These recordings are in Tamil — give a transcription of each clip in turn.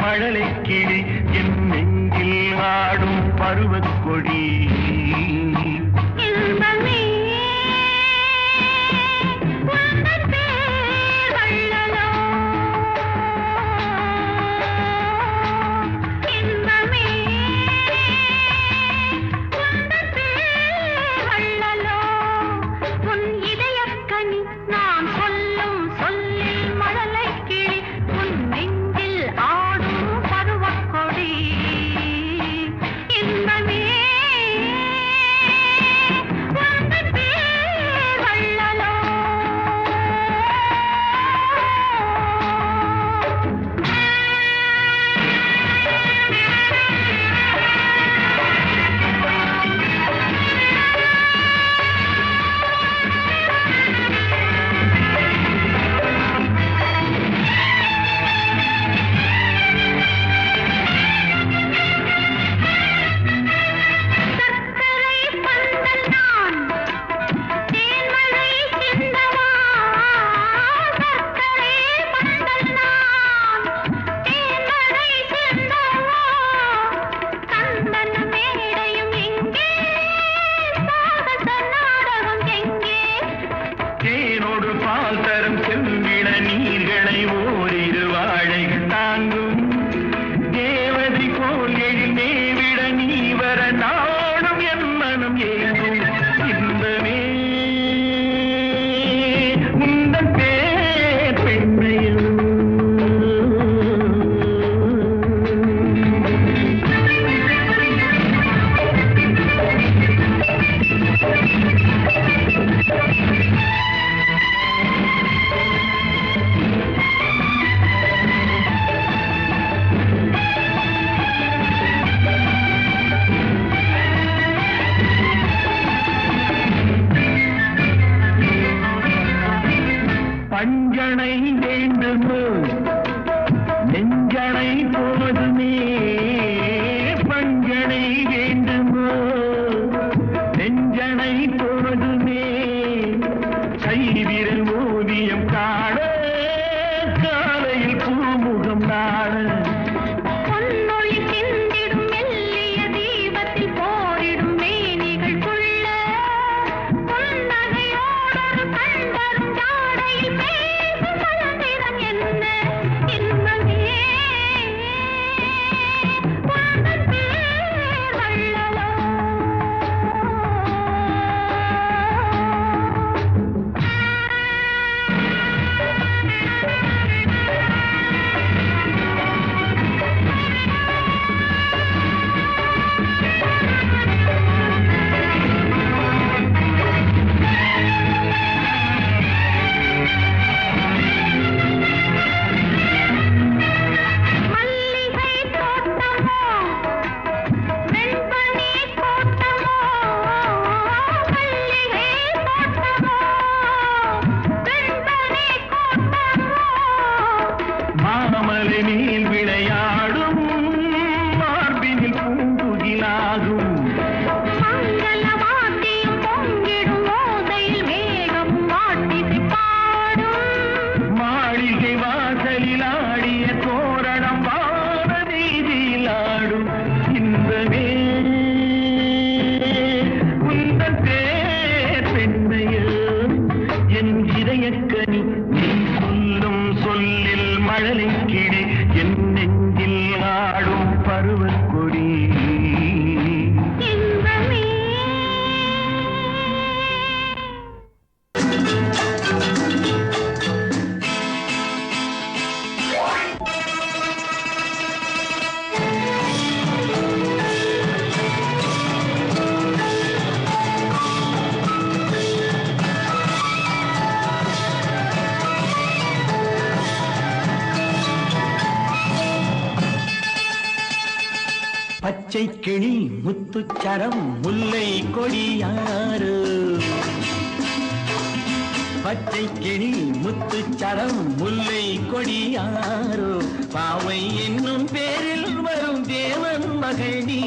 மழலை கிளி என் நெஞ்சில் ஆடும் பருவக் கொடி பஞ்சனை வேண்டுமோ நெஞ்சனை போதுமே பஞ்சனை வேண்டுமோ நெஞ்சனை போதுமே கைவிரல் ஓவியம் காண காலையில் பூமுகம் நாட பச்சை கிளி முத்துச்சரம் முல்லை கொடியாறு பச்சை கிளி முத்துச்சரம் முல்லை கொடியாறு பாவை என்னும் பேரில் வரும் தேவன் மகள் நீ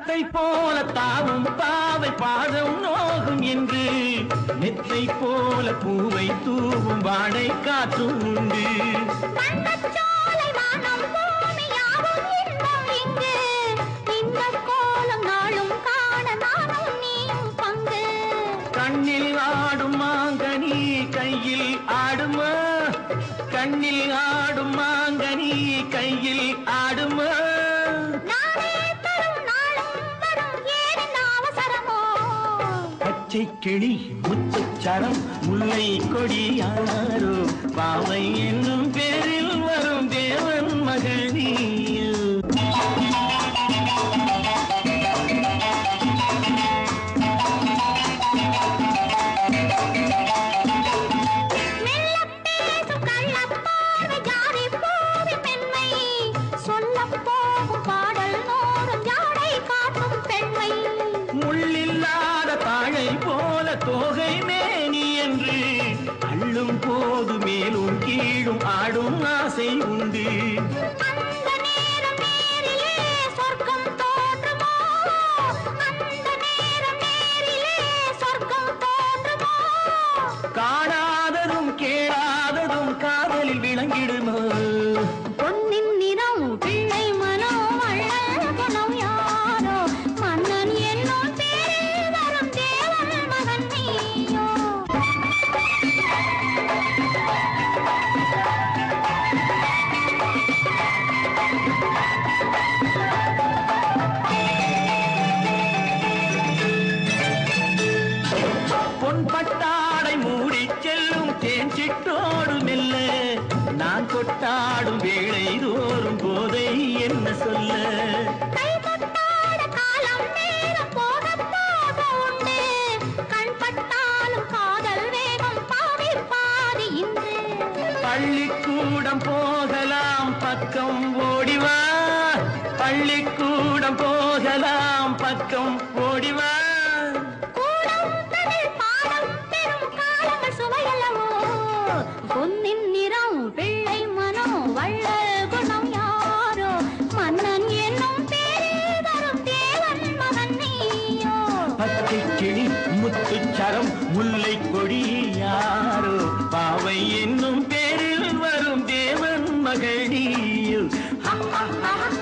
தத்தை போல தாவும் பாவை பாதம் நோகும் என்று நெத்தை போல பூவை தூவும் வாடை காற்றும் உண்டு. கண்ணில் ஆடும் மாங்கனி கையில் ஆடுமா, கண்ணில் ஆடும் மாங்கனி கையில் ஆடுமா. பச்சை கிளி முத்துச்சரம் முல்லை கொடியாரோ பாவை என்னும் பேரில் வரும் தேவன் மகனி. போல தோகை மேனி என்று அள்ளும் போது மேலும் கீழும் ஆடும் ஆசை உண்டு. காணாததும் கேளாததும் காதலில் விளங்கிடுமோ. பொன்னின் நிறம் பிள்ளை மனோ வள்ளல் குணம் யாரோ மன்னன் என்னும் பேரில் வரும் தேவன் மகன் நீயோ. பொன் பட்டாடை மூடி செல்லும் தேன் சிட்டோடு மெல்ல நான் கொட்டாடும் வேளை தோறும் போதை என்ன சொல்ல. கை தொட்டாட காலம் நேரம் போக போக உண்டு கண் பட்டாலும் காதல் வேகம் பாதி பாதி இன்று. பள்ளிக்கூடம் போகலாம் பக்கம் ஓடிவா, பள்ளிக்கூடம் போகலாம் பக்கம் ஓடிவா. பொன்னின் நிறம் பிள்ளை மனோ வள்ளல் குணம் யாரோ மன்னன் என்னும் பேரில் வரும் தேவன் மகன் நீயோ. பச்சை கிளி முத்துச்சரம் முல்லை கொடி யாரோ பாவை என்னும் பேரில் வரும் தேவன் மகனியோ. Ha ha ha ha.